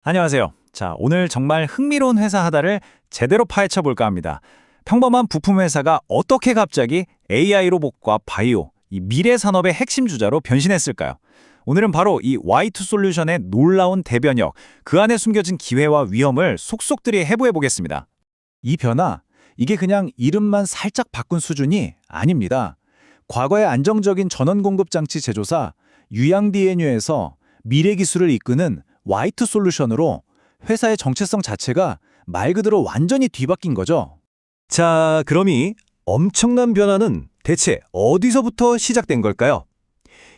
안녕하세요. 자, 오늘 정말 흥미로운 회사 하나를 제대로 파헤쳐 볼까 합니다. 평범한 부품 회사가 어떻게 갑자기 AI 로봇과 바이오, 이 미래 산업의 핵심 주자로 변신했을까요? 오늘은 바로 이 Y2 솔루션의 놀라운 대변역, 그 안에 숨겨진 기회와 위험을 속속들이 해부해 보겠습니다. 이 변화, 이게 그냥 이름만 살짝 바꾼 수준이 아닙니다. 과거의 안정적인 전원 공급 장치 제조사 유양DNU에서 미래 기술을 이끄는 Y2 솔루션으로 회사의 정체성 자체가 말 그대로 완전히 뒤바뀐 거죠. 자, 그럼 이 엄청난 변화는 대체 어디서부터 시작된 걸까요?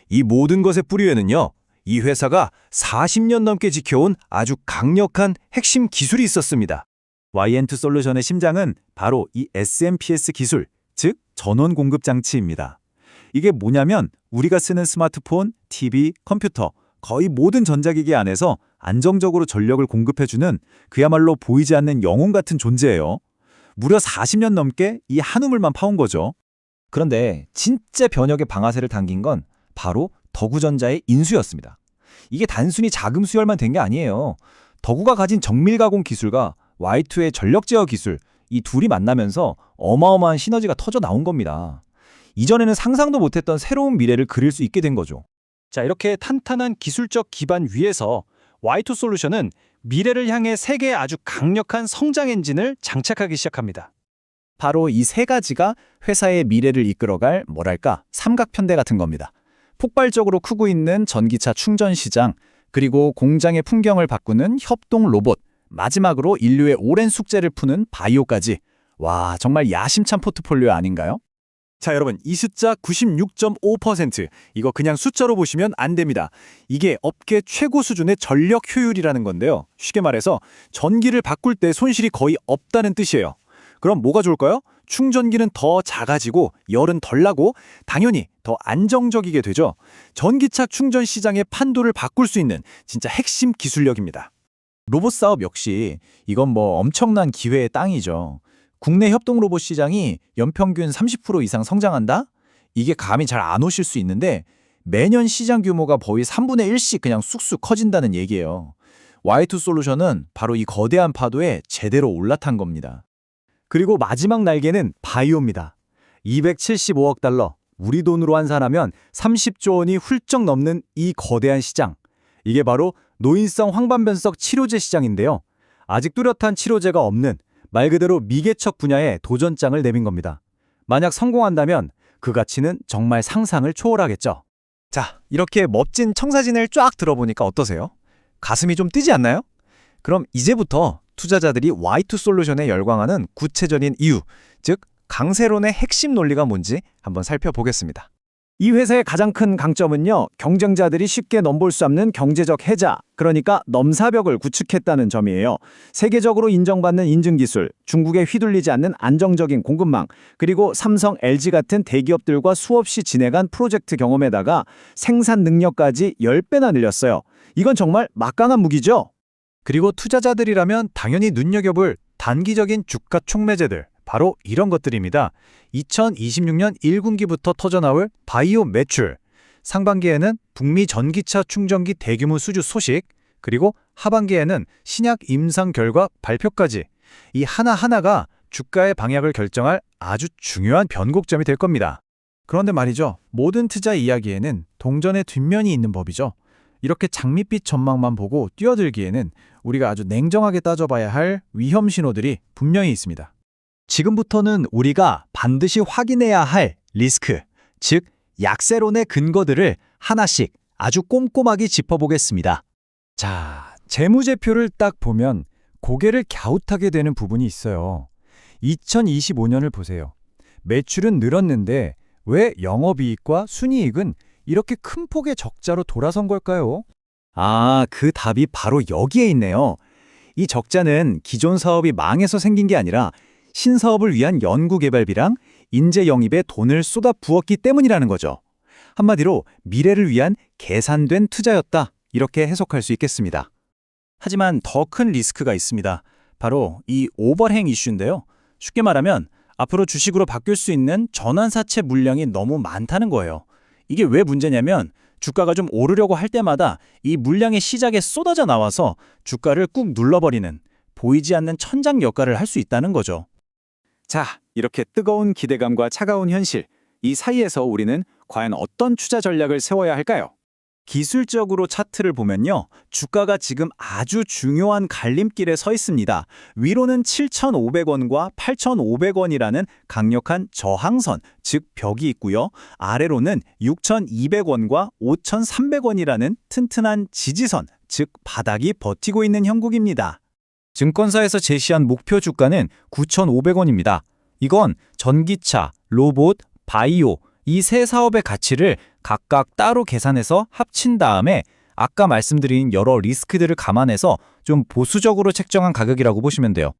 이 모든 것의 뿌리에는요, 이 회사가 40년 넘게 지켜온 아주 강력한 핵심 기술이 있었습니다. YN2 솔루션의 심장은 바로 이 SMPS 기술, 즉 전원 공급 장치입니다. 이게 뭐냐면 우리가 쓰는 스마트폰, TV, 컴퓨터, 거의 모든 전자기기 안에서 안정적으로 전력을 공급해주는 그야말로 보이지 않는 영혼 같은 존재예요. 무려 40년 넘게 이 한 우물만 파온 거죠. 그런데 진짜 변혁의 방아쇠를 당긴 건 바로 덕우전자의 인수였습니다. 이게 단순히 자금 수혈만 된 게 아니에요. 덕우가 가진 정밀 가공 기술과 Y2의 전력 제어 기술, 이 둘이 만나면서 어마어마한 시너지가 터져 나온 겁니다. 이전에는 상상도 못했던 새로운 미래를 그릴 수 있게 된 거죠. 자, 이렇게 탄탄한 기술적 기반 위에서 Y2 솔루션은 미래를 향해 세계의 아주 강력한 성장 엔진을 장착하기 시작합니다. 바로 이 세 가지가 회사의 미래를 이끌어갈 뭐랄까 삼각편대 같은 겁니다. 폭발적으로 크고 있는 전기차 충전 시장, 그리고 공장의 풍경을 바꾸는 협동 로봇, 마지막으로 인류의 오랜 숙제를 푸는 바이오까지. 와, 정말 야심찬 포트폴리오 아닌가요? 자, 여러분, 이 숫자 96.5%, 이거 그냥 숫자로 보시면 안 됩니다. 이게 업계 최고 수준의 전력 효율이라는 건데요. 쉽게 말해서 전기를 바꿀 때 손실이 거의 없다는 뜻이에요. 그럼 뭐가 좋을까요? 충전기는 더 작아지고 열은 덜 나고 당연히 더 안정적이게 되죠. 전기차 충전 시장의 판도를 바꿀 수 있는 진짜 핵심 기술력입니다. 로봇 사업 역시 이건 뭐 엄청난 기회의 땅이죠. 국내 협동 로봇 시장이 연평균 30% 이상 성장한다? 이게 감이 잘 안 오실 수 있는데 매년 시장 규모가 거의 3분의 1씩 그냥 쑥쑥 커진다는 얘기예요. Y2 솔루션은 바로 이 거대한 파도에 제대로 올라탄 겁니다. 그리고 마지막 날개는 바이오입니다. 275억 달러, 우리 돈으로 환산하면 30조 원이 훌쩍 넘는 이 거대한 시장. 이게 바로 노인성 황반변성 치료제 시장인데요. 아직 뚜렷한 치료제가 없는 말 그대로 미개척 분야에 도전장을 내민 겁니다. 만약 성공한다면 그 가치는 정말 상상을 초월하겠죠. 자, 이렇게 멋진 청사진을 쫙 들어보니까 어떠세요? 가슴이 좀 뛰지 않나요? 그럼 이제부터 투자자들이 Y2 솔루션에 열광하는 구체적인 이유, 즉 강세론의 핵심 논리가 뭔지 한번 살펴보겠습니다. 이 회사의 가장 큰 강점은요, 경쟁자들이 쉽게 넘볼 수 없는 경제적 해자, 그러니까 넘사벽을 구축했다는 점이에요. 세계적으로 인정받는 인증기술, 중국에 휘둘리지 않는 안정적인 공급망, 그리고 삼성, LG 같은 대기업들과 수없이 진행한 프로젝트 경험에다가 생산 능력까지 10배나 늘렸어요. 이건 정말 막강한 무기죠? 그리고 투자자들이라면 당연히 눈여겨볼 단기적인 주가 촉매제들, 바로 이런 것들입니다. 2026년 1분기부터 터져나올 바이오 매출, 상반기에는 북미 전기차 충전기 대규모 수주 소식, 그리고 하반기에는 신약 임상 결과 발표까지 이 하나하나가 주가의 방향을 결정할 아주 중요한 변곡점이 될 겁니다. 그런데 말이죠, 모든 투자 이야기에는 동전의 뒷면이 있는 법이죠. 이렇게 장밋빛 전망만 보고 뛰어들기에는 우리가 아주 냉정하게 따져봐야 할 위험 신호들이 분명히 있습니다. 지금부터는 우리가 반드시 확인해야 할 리스크, 즉 약세론의 근거들을 하나씩 아주 꼼꼼하게 짚어보겠습니다. 자, 재무제표를 딱 보면 고개를 갸웃하게 되는 부분이 있어요. 2025년을 보세요. 매출은 늘었는데 왜 영업이익과 순이익은 이렇게 큰 폭의 적자로 돌아선 걸까요? 아, 그 답이 바로 여기에 있네요. 이 적자는 기존 사업이 망해서 생긴 게 아니라 신사업을 위한 연구개발비랑 인재 영입에 돈을 쏟아 부었기 때문이라는 거죠. 한마디로 미래를 위한 계산된 투자였다, 이렇게 해석할 수 있겠습니다. 하지만 더 큰 리스크가 있습니다. 바로 이 오버행 이슈인데요. 쉽게 말하면 앞으로 주식으로 바뀔 수 있는 전환사채 물량이 너무 많다는 거예요. 이게 왜 문제냐면 주가가 좀 오르려고 할 때마다 이 물량이 시작에 쏟아져 나와서 주가를 꾹 눌러버리는 보이지 않는 천장 역할을 할 수 있다는 거죠. 자, 이렇게 뜨거운 기대감과 차가운 현실, 이 사이에서 우리는 과연 어떤 투자 전략을 세워야 할까요? 기술적으로 차트를 보면요. 주가가 지금 아주 중요한 갈림길에 서 있습니다. 위로는 7,500원과 8,500원이라는 강력한 저항선, 즉 벽이 있고요. 아래로는 6,200원과 5,300원이라는 튼튼한 지지선, 즉 바닥이 버티고 있는 형국입니다. 증권사에서 제시한 목표 주가는 9,500원입니다. 이건 전기차, 로봇, 바이오 이 세 사업의 가치를 각각 따로 계산해서 합친 다음에 아까 말씀드린 여러 리스크들을 감안해서 좀 보수적으로 책정한 가격이라고 보시면 돼요.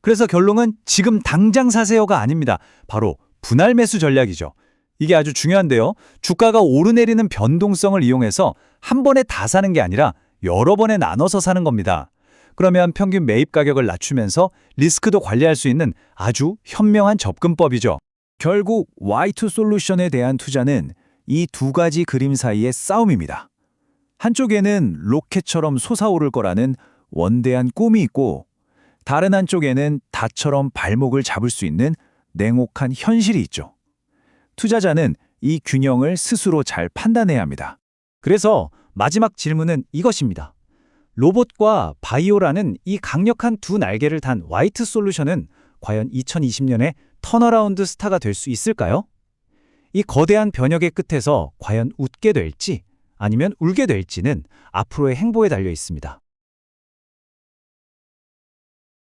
그래서 결론은 지금 당장 사세요가 아닙니다. 바로 분할 매수 전략이죠. 이게 아주 중요한데요. 주가가 오르내리는 변동성을 이용해서 한 번에 다 사는 게 아니라 여러 번에 나눠서 사는 겁니다. 그러면 평균 매입 가격을 낮추면서 리스크도 관리할 수 있는 아주 현명한 접근법이죠. 결국 Y2 솔루션에 대한 투자는 이 두 가지 그림 사이의 싸움입니다. 한쪽에는 로켓처럼 솟아오를 거라는 원대한 꿈이 있고 다른 한쪽에는 닭처럼 발목을 잡을 수 있는 냉혹한 현실이 있죠. 투자자는 이 균형을 스스로 잘 판단해야 합니다. 그래서 마지막 질문은 이것입니다. 로봇과 바이오라는 이 강력한 두 날개를 단 화이트 솔루션은 과연 2020년에 턴어라운드 스타가 될 수 있을까요? 이 거대한 변혁의 끝에서 과연 웃게 될지 아니면 울게 될지는 앞으로의 행보에 달려 있습니다.